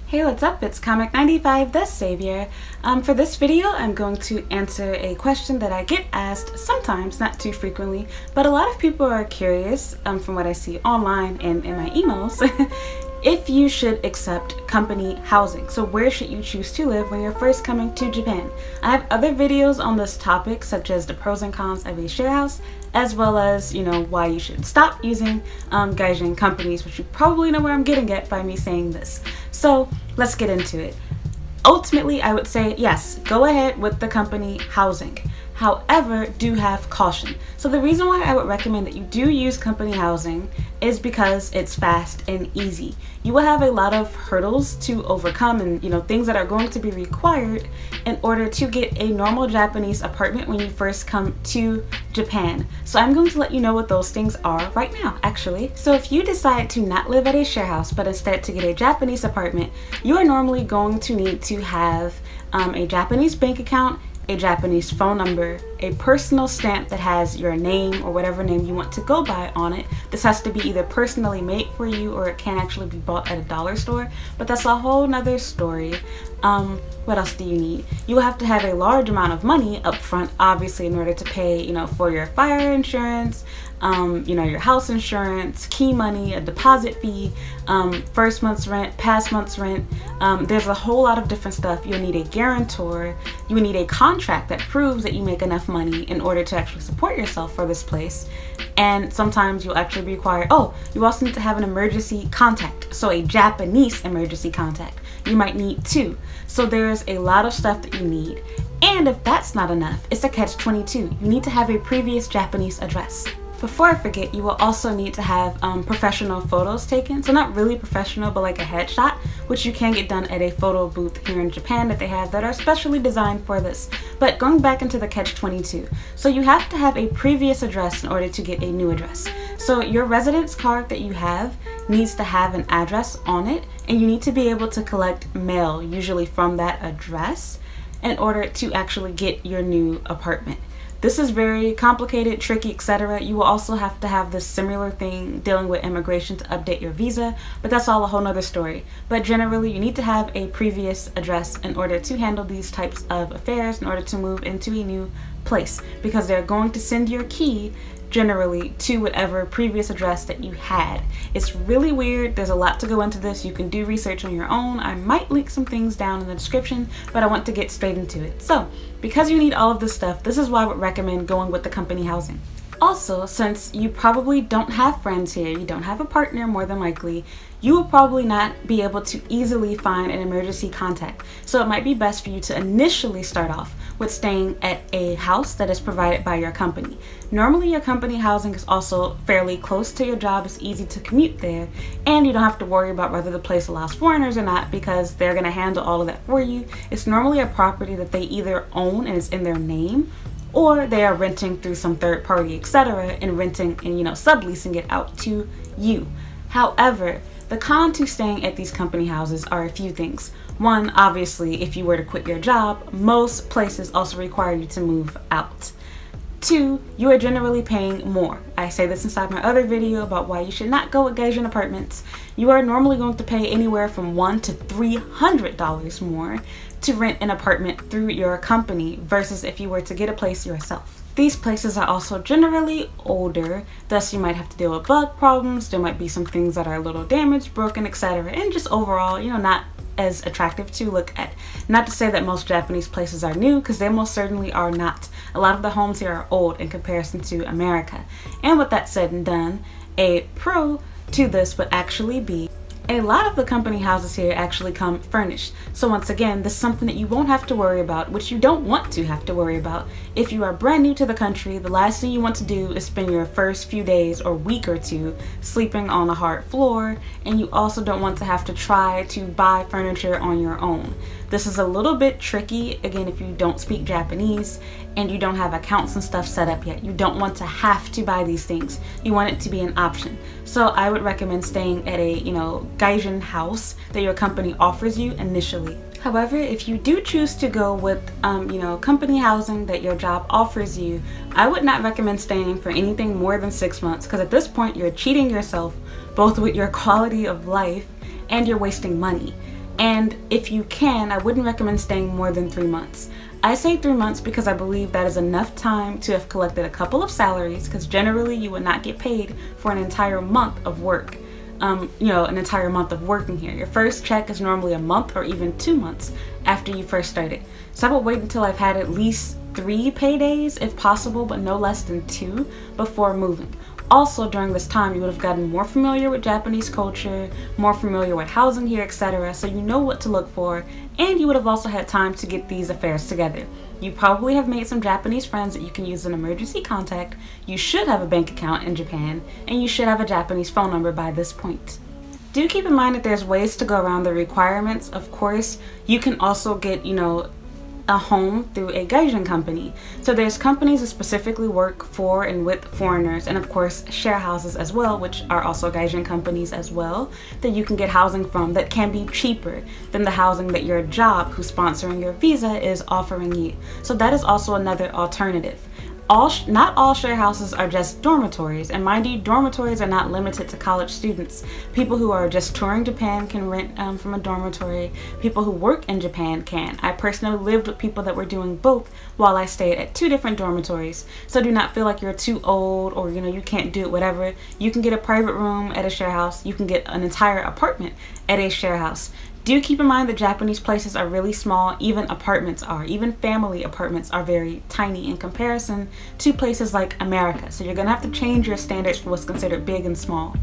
Hey, what's up? It's Comic95, the Savior. For this video, I'm going to answer a question that I get asked sometimes, not too frequently, but a lot of people are curious, from what I see online and in my emails, if you should accept company housing. So where should you choose to live when you're first coming to Japan? I have other videos on this topic, such as the pros and cons of a share house, as well as, why you should stop using gaijin companies, which you probably know where I'm getting at by me saying this. So let's get into it. Ultimately, I would say yes, go ahead with the company housing. However, do have caution. So the reason why I would recommend that you do use company housing is because it's fast and easy. You will have a lot of hurdles to overcome and things that are going to be required in order to get a normal Japanese apartment when you first come to Japan. So I'm going to let you know what those things are right now, actually. So if you decide to not live at a share house, but instead to get a Japanese apartment, you are normally going to need to have a Japanese bank account, a Japanese phone number, a personal stamp that has your name or whatever name you want to go by on it. This has to be either personally made for you or it can actually be bought at a dollar store, but that's a whole nother story. What else do you need? You will have to have a large amount of money up front, obviously, in order to pay, for your fire insurance, your house insurance, key money, a deposit fee, first month's rent, past month's rent. There's a whole lot of different stuff. You'll need a guarantor. You will need a contract that proves that you make enough money in order to actually support yourself for this place. And sometimes you'll actually require, you also need to have an emergency contact. So a Japanese emergency contact. You might need two. So there's a lot of stuff that you need. And if that's not enough, it's a catch-22. You need to have a previous Japanese address. Before I forget, you will also need to have professional photos taken. So not really professional, but like a headshot, which you can get done at a photo booth here in Japan that they have that are specially designed for this. But going back into the catch-22. So you have to have a previous address in order to get a new address. So your residence card that you have needs to have an address on it, and you need to be able to collect mail, usually from that address, in order to actually get your new apartment. This is very complicated, tricky, etc. You will also have to have this similar thing dealing with immigration to update your visa, but that's all a whole nother story. But generally, you need to have a previous address in order to handle these types of affairs, in order to move into a new place, because they're going to send your key generally to whatever previous address that you had. It's really weird. There's a lot to go into this. You can do research on your own. I might link some things down in the description, but I want to get straight into it. So because you need all of this stuff, this is why I would recommend going with the company housing. Also, since you probably don't have friends here, you don't have a partner more than likely, you will probably not be able to easily find an emergency contact. So it might be best for you to initially start off with staying at a house that is provided by your company. Normally your company housing is also fairly close to your job. It's easy to commute there, and you don't have to worry about whether the place allows foreigners or not, because they're going to handle all of that for you. It's normally a property that they either own and it's in their name, or they are renting through some third party, etc., and renting and subleasing it out to you. However, the con to staying at these company houses are a few things. One, obviously, if you were to quit your job, most places also require you to move out. Two, you are generally paying more. I say this inside my other video about why you should not go with gaijin apartments. You are normally going to pay anywhere from $100 to $300 more to rent an apartment through your company versus if you were to get a place yourself. These places are also generally older, thus you might have to deal with bug problems. There might be some things that are a little damaged, broken, etc. And just overall, not as attractive to look at. Not to say that most Japanese places are new, because they most certainly are not. A lot of the homes here are old in comparison to America. And with that said and done, a pro to this would actually be a lot of the company houses here actually come furnished. So once again, this is something that you won't have to worry about, which you don't want to have to worry about. If you are brand new to the country, the last thing you want to do is spend your first few days or week or two sleeping on a hard floor, and you also don't want to have to try to buy furniture on your own. This is a little bit tricky, again, if you don't speak Japanese and you don't have accounts and stuff set up yet. You don't want to have to buy these things. You want it to be an option. So I would recommend staying at a, gaijin house that your company offers you initially. However, if you do choose to go with, company housing that your job offers you, I would not recommend staying for anything more than 6 months, because at this point you're cheating yourself both with your quality of life and you're wasting money. And if you can, I wouldn't recommend staying more than 3 months. I say 3 months because I believe that is enough time to have collected a couple of salaries, because generally you would not get paid for an entire month of work. An entire month of working here. Your first check is normally a month or even 2 months after you first started. So I would wait until I've had at least 3 paydays if possible, but no less than 2 before moving. Also, during this time, you would have gotten more familiar with Japanese culture, more familiar with housing here, etc. So you know what to look for, and you would have also had time to get these affairs together. You probably have made some Japanese friends that you can use as an emergency contact. You should have a bank account in Japan, and you should have a Japanese phone number by this point. Do keep in mind that there's ways to go around the requirements. Of course, you can also get, a home through a gaijin company. So there's companies that specifically work for and with foreigners, and of course share houses as well, which are also gaijin companies as well, that you can get housing from that can be cheaper than the housing that your job who's sponsoring your visa is offering you. So that is also another alternative. Not all share houses are just dormitories, and mind you, dormitories are not limited to college students. People who are just touring Japan can rent from a dormitory. People who work in Japan can. I personally lived with people that were doing both while I stayed at 2 different dormitories. So do not feel like you're too old or you can't do it, whatever. You can get a private room at a share house. You can get an entire apartment at a share house. Do keep in mind that Japanese places are really small, even apartments are. Even family apartments are very tiny in comparison to places like America. So you're gonna have to change your standards for what's considered big and small.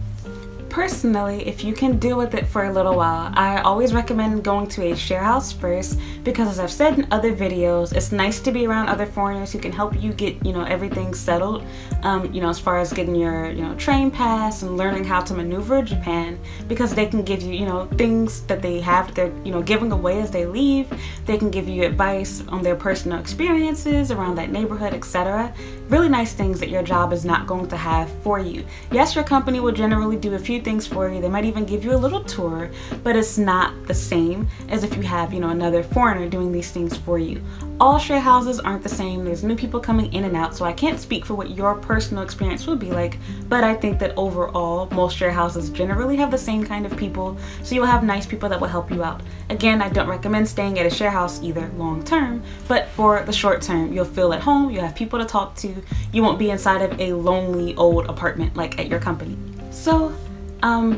Personally, if you can deal with it for a little while, I always recommend going to a share house first, because as I've said in other videos, it's nice to be around other foreigners who can help you get, everything settled, as far as getting your, train pass and learning how to maneuver Japan, because they can give you, things that they have that they're, giving away as they leave. They can give you advice on their personal experiences around that neighborhood, etc. Really nice things that your job is not going to have for you. Yes, your company will generally do a few things for you. They might even give you a little tour, but it's not the same as if you have, another foreigner doing these things for you. All share houses aren't the same. There's new people coming in and out, so I can't speak for what your personal experience would be like, but I think that overall, most share houses generally have the same kind of people, so you'll have nice people that will help you out. Again, I don't recommend staying at a share house either long term, but for the short term, you'll feel at home, you'll have people to talk to, you won't be inside of a lonely old apartment like at your company. So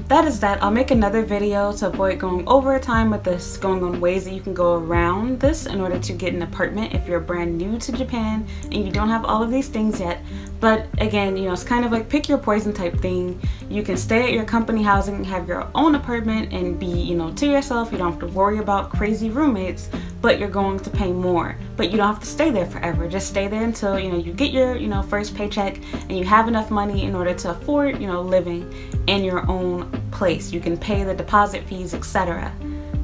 that is that. I'll make another video to avoid going over time with this, going on ways that you can go around this in order to get an apartment if you're brand new to Japan and you don't have all of these things yet. But again, it's kind of like pick your poison type thing. You can stay at your company housing, have your own apartment, and be, to yourself. You don't have to worry about crazy roommates, but you're going to pay more. But you don't have to stay there forever. Just stay there until, you get your, first paycheck and you have enough money in order to afford, living in your own place. You can pay the deposit fees, etc.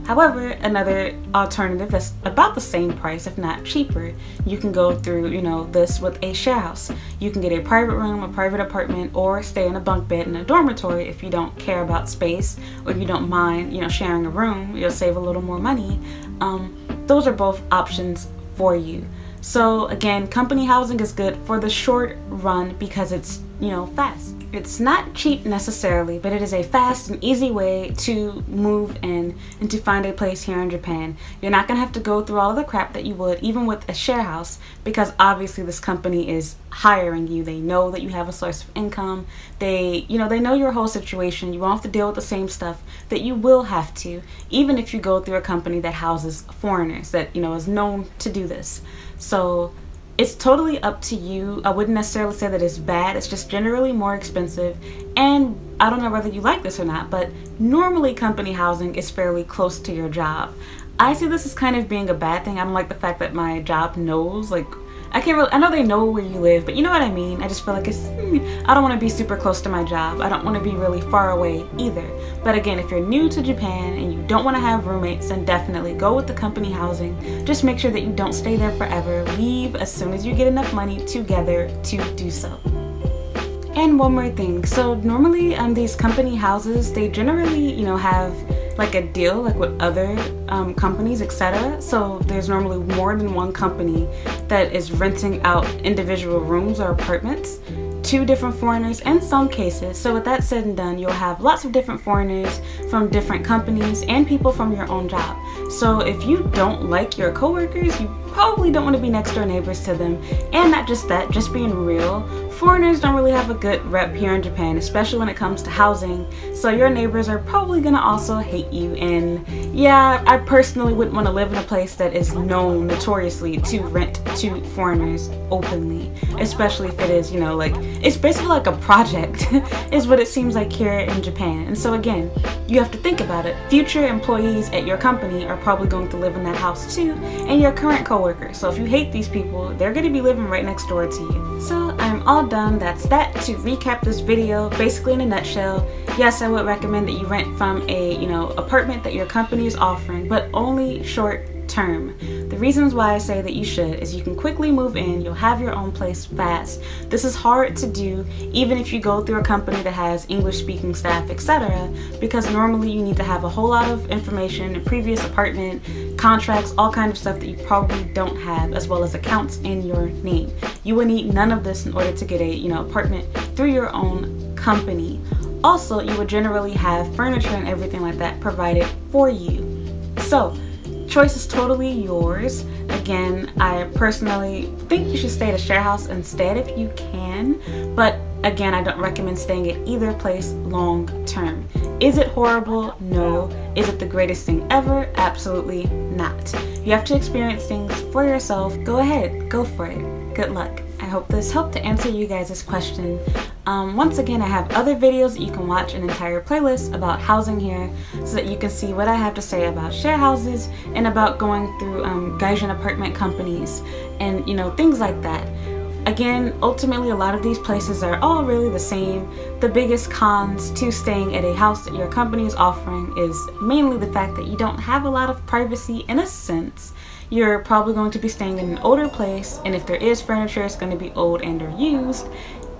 However, another alternative that's about the same price, if not cheaper, you can go through, this with a share house. You can get a private room, a private apartment, or stay in a bunk bed in a dormitory if you don't care about space, or if you don't mind, sharing a room. You'll save a little more money. Those are both options for you. So again, company housing is good for the short run because it's, fast. It's not cheap necessarily, but it is a fast and easy way to move in and to find a place here in Japan. You're not going to have to go through all of the crap that you would even with a share house, because obviously this company is hiring you. They know that you have a source of income. They know your whole situation. You won't have to deal with the same stuff that you will have to, even if you go through a company that houses foreigners, that, is known to do this. So it's totally up to you. I wouldn't necessarily say that it's bad. It's just generally more expensive. And I don't know whether you like this or not, but normally company housing is fairly close to your job. I see this as kind of being a bad thing. I don't like the fact that my job knows, I know they know where you live, but you know what I mean? I just feel like I don't want to be super close to my job. I don't want to be really far away either. But again, if you're new to Japan and you don't want to have roommates, then definitely go with the company housing. Just make sure that you don't stay there forever. Leave as soon as you get enough money together to do so. And one more thing. So normally these company houses, they generally, have like a deal like with other companies, etc. So there's normally more than one company that is renting out individual rooms or apartments. 2 different foreigners in some cases. So with that said and done, you'll have lots of different foreigners from different companies and people from your own job. So if you don't like your coworkers, you probably don't want to be next door neighbors to them. And not just that, just being real, foreigners don't really have a good rep here in Japan, especially when it comes to housing. So your neighbors are probably gonna also hate you. And yeah, I personally wouldn't want to live in a place that is known notoriously to rent to foreigners openly, especially if it is, you know, like, it's basically like a project is what it seems like here in Japan. And so again, you have to think about it. Future employees at your company are probably going to live in that house too, and your current coworkers. So if you hate these people, they're going to be living right next door to you. So I'm all done. That's that. To recap this video, basically in a nutshell, yes, I would recommend that you rent from a, you know, apartment that your company is offering, but only short term. The reasons why I say that you should is you can quickly move in, you'll have your own place fast. This is hard to do even if you go through a company that has English speaking staff, etc., because normally you need to have a whole lot of information, a previous apartment, contracts, all kind of stuff that you probably don't have, as well as accounts in your name. You will need none of this in order to get a, you know, apartment through your own company. Also, you would generally have furniture and everything like that provided for you. So choice is totally yours. Again, I personally think you should stay at a share house instead if you can, but again, I don't recommend staying at either place long term. Is it horrible? No. Is it the greatest thing ever? Absolutely not. You have to experience things for yourself. Go ahead, go for it. Good luck. I hope this helped to answer you guys' question. Once again, I have other videos that you can watch, an entire playlist about housing here, so that you can see what I have to say about share houses and about going through gaijin apartment companies and, you know, things like that. Again, ultimately, a lot of these places are all really the same. The biggest cons to staying at a house that your company is offering is mainly the fact that you don't have a lot of privacy in a sense. You're probably going to be staying in an older place, and if there is furniture, it's going to be old and or used.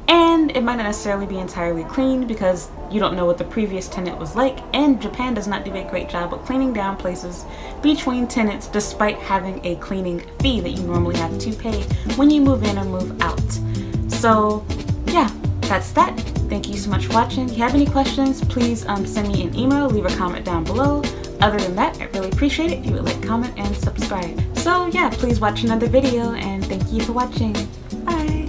And it might not necessarily be entirely clean because you don't know what the previous tenant was like, and Japan does not do a great job of cleaning down places between tenants despite having a cleaning fee that you normally have to pay when you move in or move out. So yeah, that's that. Thank you so much for watching. If you have any questions, please send me an email, leave a comment down below. Other than that, I'd really appreciate it if you would like, comment, and subscribe. So yeah, please watch another video, and thank you for watching. Bye!